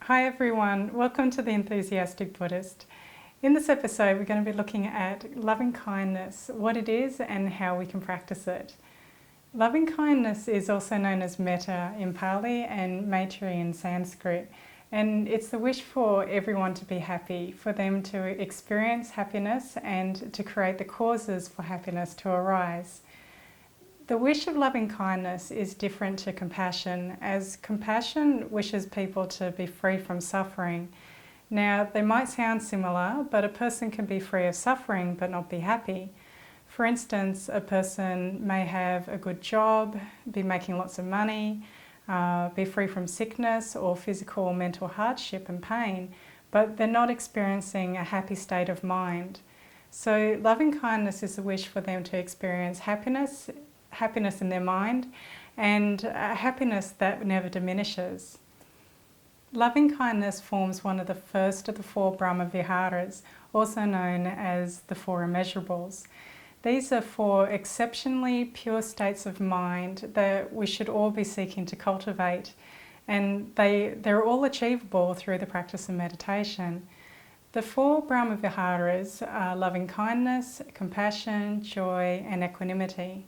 Hi everyone, welcome to the Enthusiastic Buddhist. In this episode we're going to be looking at loving kindness, what it is and how we can practice it. Loving kindness is also known as Metta in Pali and Maitri in Sanskrit, and it's the wish for everyone to be happy, for them to experience happiness and to create the causes for happiness to arise. The wish of loving kindness is different to compassion, as compassion wishes people to be free from suffering. Now, they might sound similar, but a person can be free of suffering but not be happy. For instance, a person may have a good job, be making lots of money, be free from sickness or physical or mental hardship and pain, but they're not experiencing a happy state of mind. So loving kindness is a wish for them to experience happiness in their mind, and happiness that never diminishes. Loving kindness forms one of the first of the Four Brahma-Viharas, also known as the Four Immeasurables. These are four exceptionally pure states of mind that we should all be seeking to cultivate, and they're all achievable through the practice of meditation. The Four Brahma-Viharas are loving kindness, compassion, joy, and equanimity.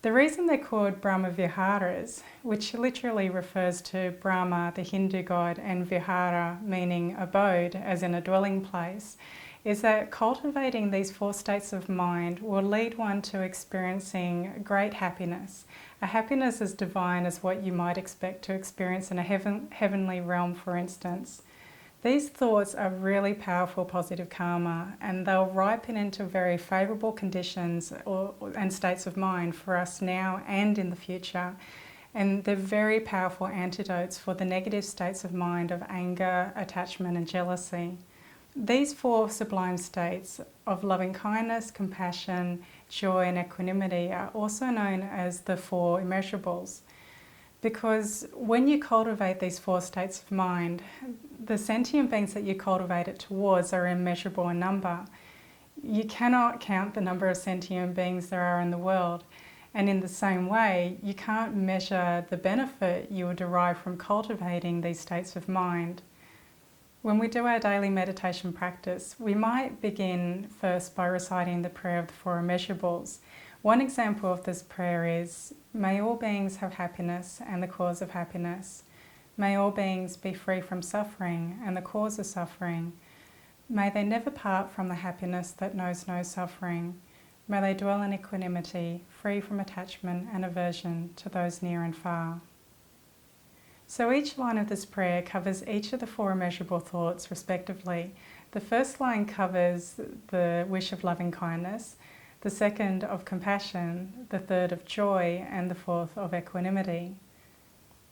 The reason they're called Brahma-Viharas, which literally refers to Brahma, the Hindu god, and Vihara, meaning abode, as in a dwelling place, is that cultivating these four states of mind will lead one to experiencing great happiness, a happiness as divine as what you might expect to experience in a heavenly realm, for instance. These thoughts are really powerful positive karma, and they'll ripen into very favourable conditions and states of mind for us now and in the future. And they're very powerful antidotes for the negative states of mind of anger, attachment and jealousy. These four sublime states of loving kindness, compassion, joy and equanimity are also known as the Four Immeasurables. Because when you cultivate these four states of mind, the sentient beings that you cultivate it towards are immeasurable in number. You cannot count the number of sentient beings there are in the world. And in the same way, you can't measure the benefit you will derive from cultivating these states of mind. When we do our daily meditation practice, we might begin first by reciting the prayer of the Four Immeasurables. One example of this prayer is, "May all beings have happiness and the cause of happiness. May all beings be free from suffering and the cause of suffering. May they never part from the happiness that knows no suffering. May they dwell in equanimity, free from attachment and aversion to those near and far." So each line of this prayer covers each of the four immeasurable thoughts respectively. The first line covers the wish of loving kindness, the second of compassion, the third of joy, and the fourth of equanimity.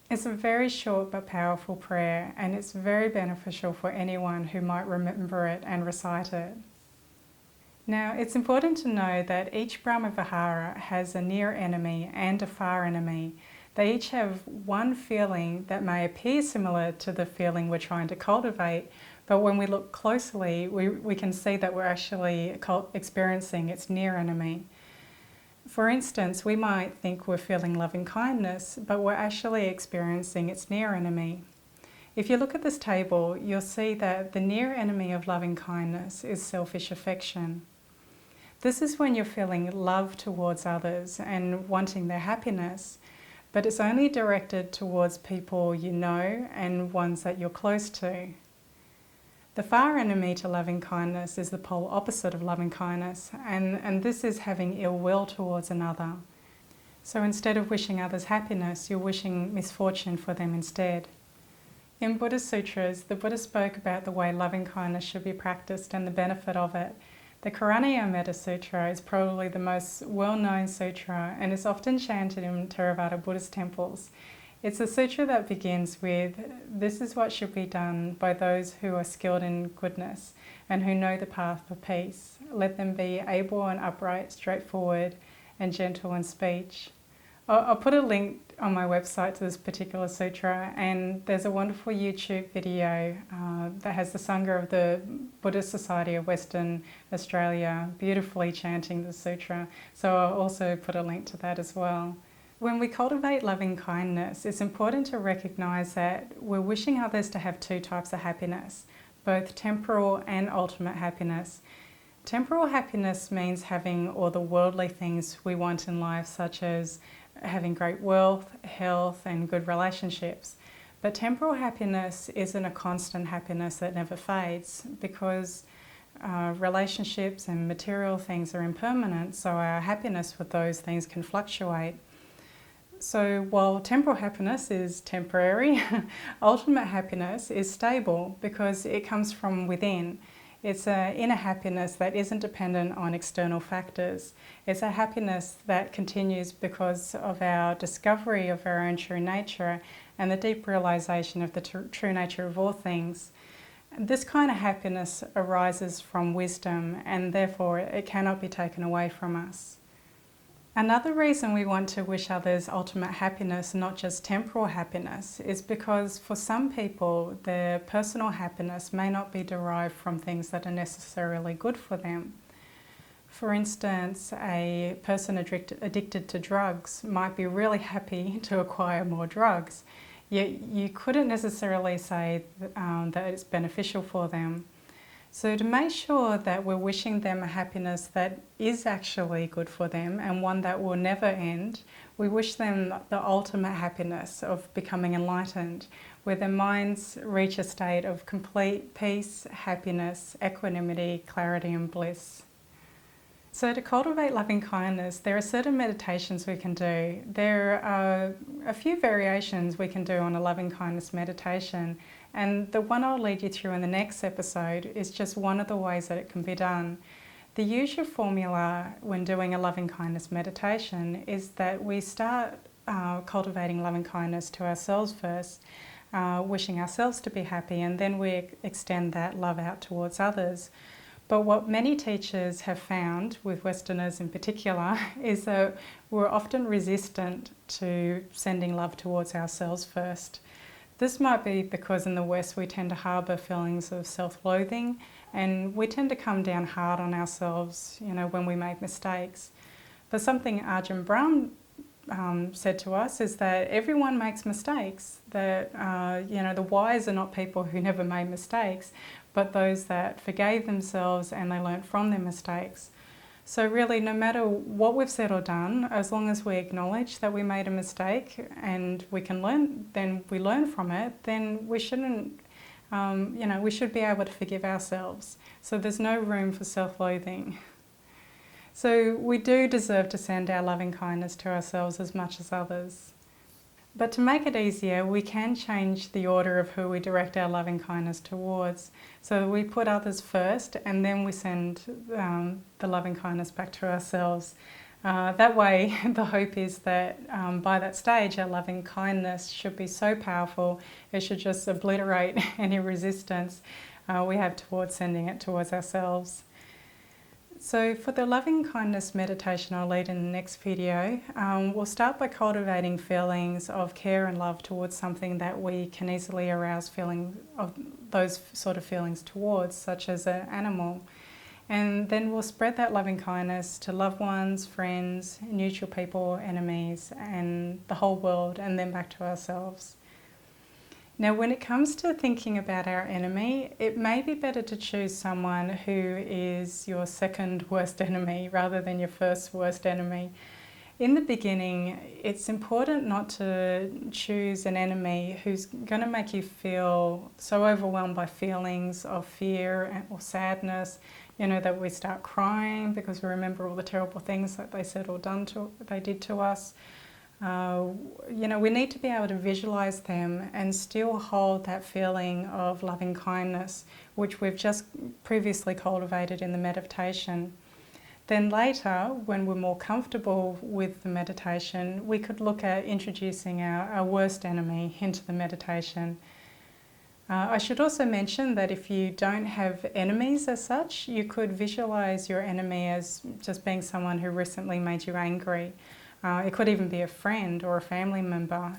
It's a very short but powerful prayer, and it's very beneficial for anyone who might remember it and recite it. Now, it's important to know that each Brahma-Vihara has a near enemy and a far enemy. They each have one feeling that may appear similar to the feeling we're trying to cultivate, but when we look closely, we can see that we're actually experiencing its near enemy. For instance, we might think we're feeling loving kindness, but we're actually experiencing its near enemy. If you look at this table, you'll see that the near enemy of loving kindness is selfish affection. This is when you're feeling love towards others and wanting their happiness, but it's only directed towards people you know and ones that you're close to. The far enemy to loving kindness is the pole opposite of loving kindness, and this is having ill will towards another. So instead of wishing others happiness, you're wishing misfortune for them instead. In Buddhist sutras, the Buddha spoke about the way loving kindness should be practiced and the benefit of it. The Karaniya Metta Sutra is probably the most well-known sutra and is often chanted in Theravada Buddhist temples. It's a sutra that begins with, "This is what should be done by those who are skilled in goodness and who know the path of peace. Let them be able and upright, straightforward, and gentle in speech." I'll put a link on my website to this particular sutra, and there's a wonderful YouTube video that has the Sangha of the Buddhist Society of Western Australia beautifully chanting the sutra. So I'll also put a link to that as well. When we cultivate loving kindness, it's important to recognize that we're wishing others to have two types of happiness, both temporal and ultimate happiness. Temporal happiness means having all the worldly things we want in life, such as having great wealth, health, and good relationships. But temporal happiness isn't a constant happiness that never fades, because relationships and material things are impermanent, so our happiness with those things can fluctuate. So while temporal happiness is temporary, ultimate happiness is stable because it comes from within. It's an inner happiness that isn't dependent on external factors. It's a happiness that continues because of our discovery of our own true nature and the deep realization of the true nature of all things. This kind of happiness arises from wisdom, and therefore it cannot be taken away from us. Another reason we want to wish others ultimate happiness, not just temporal happiness, is because for some people their personal happiness may not be derived from things that are necessarily good for them. For instance, a person addicted to drugs might be really happy to acquire more drugs, yet you couldn't necessarily say that it's beneficial for them. So to make sure that we're wishing them a happiness that is actually good for them and one that will never end, we wish them the ultimate happiness of becoming enlightened, where their minds reach a state of complete peace, happiness, equanimity, clarity and bliss. So to cultivate loving kindness, there are certain meditations we can do. There are a few variations we can do on a loving kindness meditation, and the one I'll lead you through in the next episode is just one of the ways that it can be done. The usual formula when doing a loving kindness meditation is that we start cultivating loving kindness to ourselves first, wishing ourselves to be happy, and then we extend that love out towards others. But what many teachers have found, with Westerners in particular, is that we're often resistant to sending love towards ourselves first. This might be because in the West we tend to harbour feelings of self-loathing, and we tend to come down hard on ourselves, when we make mistakes. But something Ajahn Brahm said to us is that everyone makes mistakes, that the wise are not people who never made mistakes, but those that forgave themselves and they learnt from their mistakes. So really, no matter what we've said or done, as long as we acknowledge that we made a mistake and we can learn, then we learn from it, then we shouldn't, we should be able to forgive ourselves. So there's no room for self-loathing. So we do deserve to send our loving kindness to ourselves as much as others. But to make it easier, we can change the order of who we direct our loving kindness towards. So we put others first, and then we send the loving kindness back to ourselves. That way, the hope is that by that stage, our loving kindness should be so powerful, it should just obliterate any resistance we have towards sending it towards ourselves. So for the loving kindness meditation I'll lead in the next video, we'll start by cultivating feelings of care and love towards something that we can easily arouse feeling of those sort of feelings towards, such as an animal. And then we'll spread that loving kindness to loved ones, friends, neutral people, enemies, and the whole world, and then back to ourselves. Now, when it comes to thinking about our enemy, it may be better to choose someone who is your second worst enemy rather than your first worst enemy. In the beginning, it's important not to choose an enemy who's going to make you feel so overwhelmed by feelings of fear or sadness, that we start crying because we remember all the terrible things that they said or they did to us. We need to be able to visualize them and still hold that feeling of loving kindness, which we've just previously cultivated in the meditation. Then later, when we're more comfortable with the meditation, we could look at introducing our worst enemy into the meditation. I should also mention that if you don't have enemies as such, you could visualize your enemy as just being someone who recently made you angry. It could even be a friend or a family member,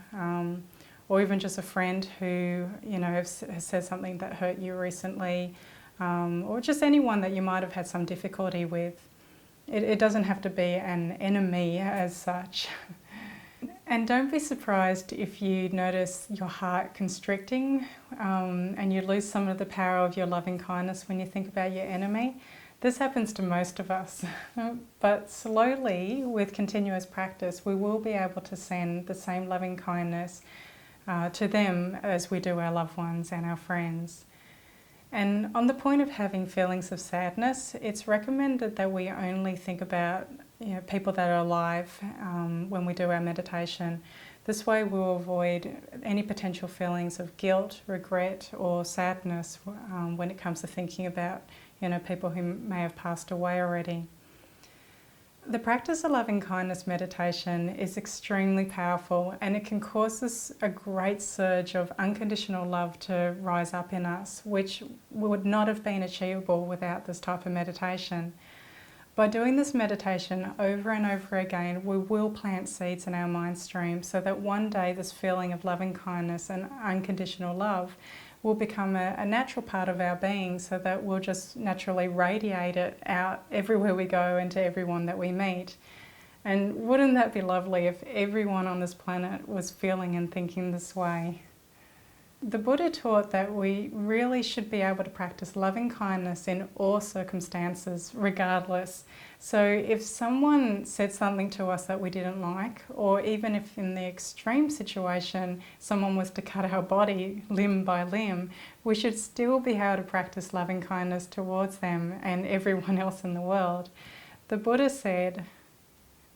or even just a friend who has said something that hurt you recently, or just anyone that you might have had some difficulty with. It doesn't have to be an enemy as such. And don't be surprised if you notice your heart constricting and you lose some of the power of your loving kindness when you think about your enemy. This happens to most of us, but slowly, with continuous practice, we will be able to send the same loving kindness to them as we do our loved ones and our friends. And on the point of having feelings of sadness, it's recommended that we only think about people that are alive when we do our meditation. This way we'll avoid any potential feelings of guilt, regret or sadness when it comes to thinking about people who may have passed away already. The practice of loving kindness meditation is extremely powerful, and it can cause us a great surge of unconditional love to rise up in us, which would not have been achievable without this type of meditation. By doing this meditation over and over again, we will plant seeds in our mind stream so that one day this feeling of loving kindness and unconditional love will become a natural part of our being, so that we'll just naturally radiate it out everywhere we go and to everyone that we meet. And wouldn't that be lovely if everyone on this planet was feeling and thinking this way? The Buddha taught that we really should be able to practice loving kindness in all circumstances, regardless. So if someone said something to us that we didn't like, or even if in the extreme situation someone was to cut our body limb by limb, we should still be able to practice loving kindness towards them and everyone else in the world. The Buddha said,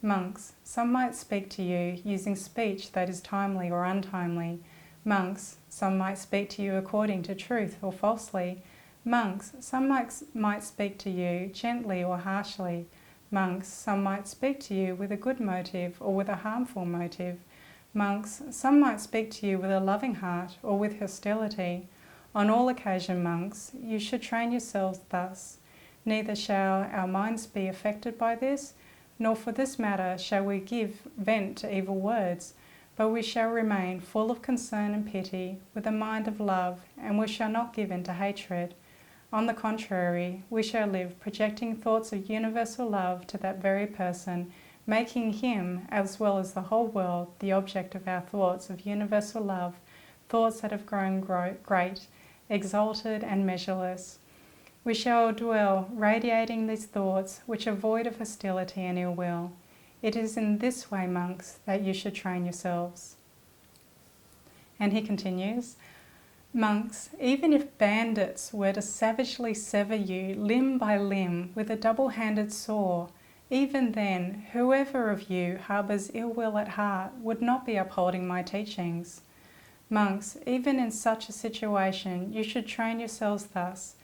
"Monks, some might speak to you using speech that is timely or untimely. Monks, some might speak to you according to truth or falsely. Monks, some might speak to you gently or harshly. Monks, some might speak to you with a good motive or with a harmful motive. Monks, some might speak to you with a loving heart or with hostility. On all occasions, monks, you should train yourselves thus. Neither shall our minds be affected by this, nor for this matter shall we give vent to evil words, but we shall remain full of concern and pity, with a mind of love, and we shall not give in to hatred. On the contrary, we shall live projecting thoughts of universal love to that very person, making him, as well as the whole world, the object of our thoughts of universal love, thoughts that have grown great, exalted and measureless. We shall dwell radiating these thoughts which are void of hostility and ill will. It is in this way, monks, that you should train yourselves." And he continues, "Monks, even if bandits were to savagely sever you limb by limb with a double-handed saw, even then, whoever of you harbours ill will at heart would not be upholding my teachings. Monks, even in such a situation, you should train yourselves thus.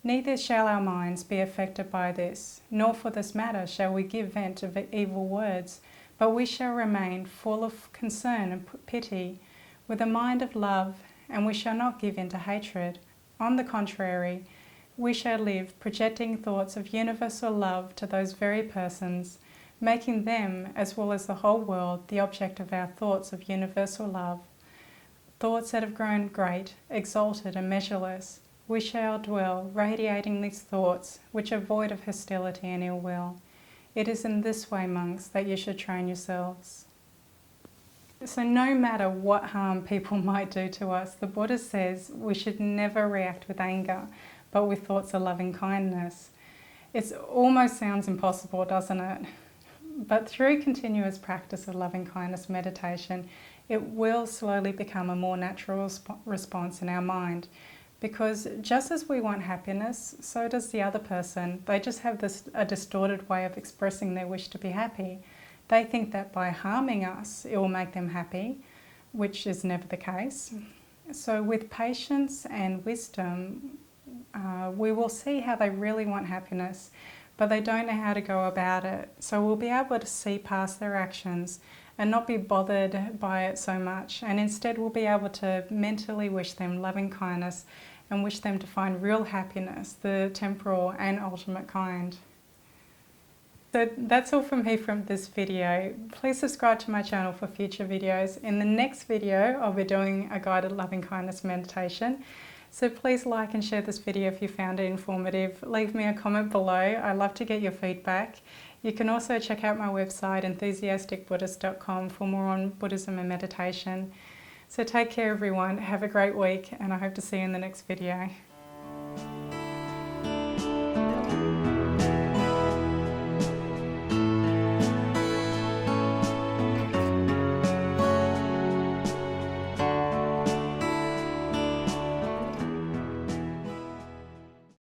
Neither shall our minds be affected by this, nor for this matter shall we give vent to evil words, but we shall remain full of concern and pity, with a mind of love, and we shall not give in to hatred. On the contrary, we shall live projecting thoughts of universal love to those very persons, making them, as well as the whole world, the object of our thoughts of universal love. Thoughts that have grown great, exalted and measureless. We shall dwell radiating these thoughts which are void of hostility and ill will. It is in this way, monks, that you should train yourselves." So no matter what harm people might do to us, the Buddha says we should never react with anger, but with thoughts of loving kindness. It almost sounds impossible, doesn't it? But through continuous practice of loving kindness meditation, it will slowly become a more natural response in our mind. Because just as we want happiness, so does the other person. They just have a distorted way of expressing their wish to be happy. They think that by harming us, it will make them happy, which is never the case. So with patience and wisdom, we will see how they really want happiness, but they don't know how to go about it. So we'll be able to see past their actions and not be bothered by it so much. And instead we'll be able to mentally wish them loving kindness and wish them to find real happiness, the temporal and ultimate kind. So that's all from me from this video. Please subscribe to my channel for future videos. In the next video, I'll be doing a guided loving kindness meditation. So please like and share this video if you found it informative. Leave me a comment below. I love to get your feedback. You can also check out my website enthusiasticbuddhist.com for more on Buddhism and meditation. So take care everyone, have a great week, and I hope to see you in the next video.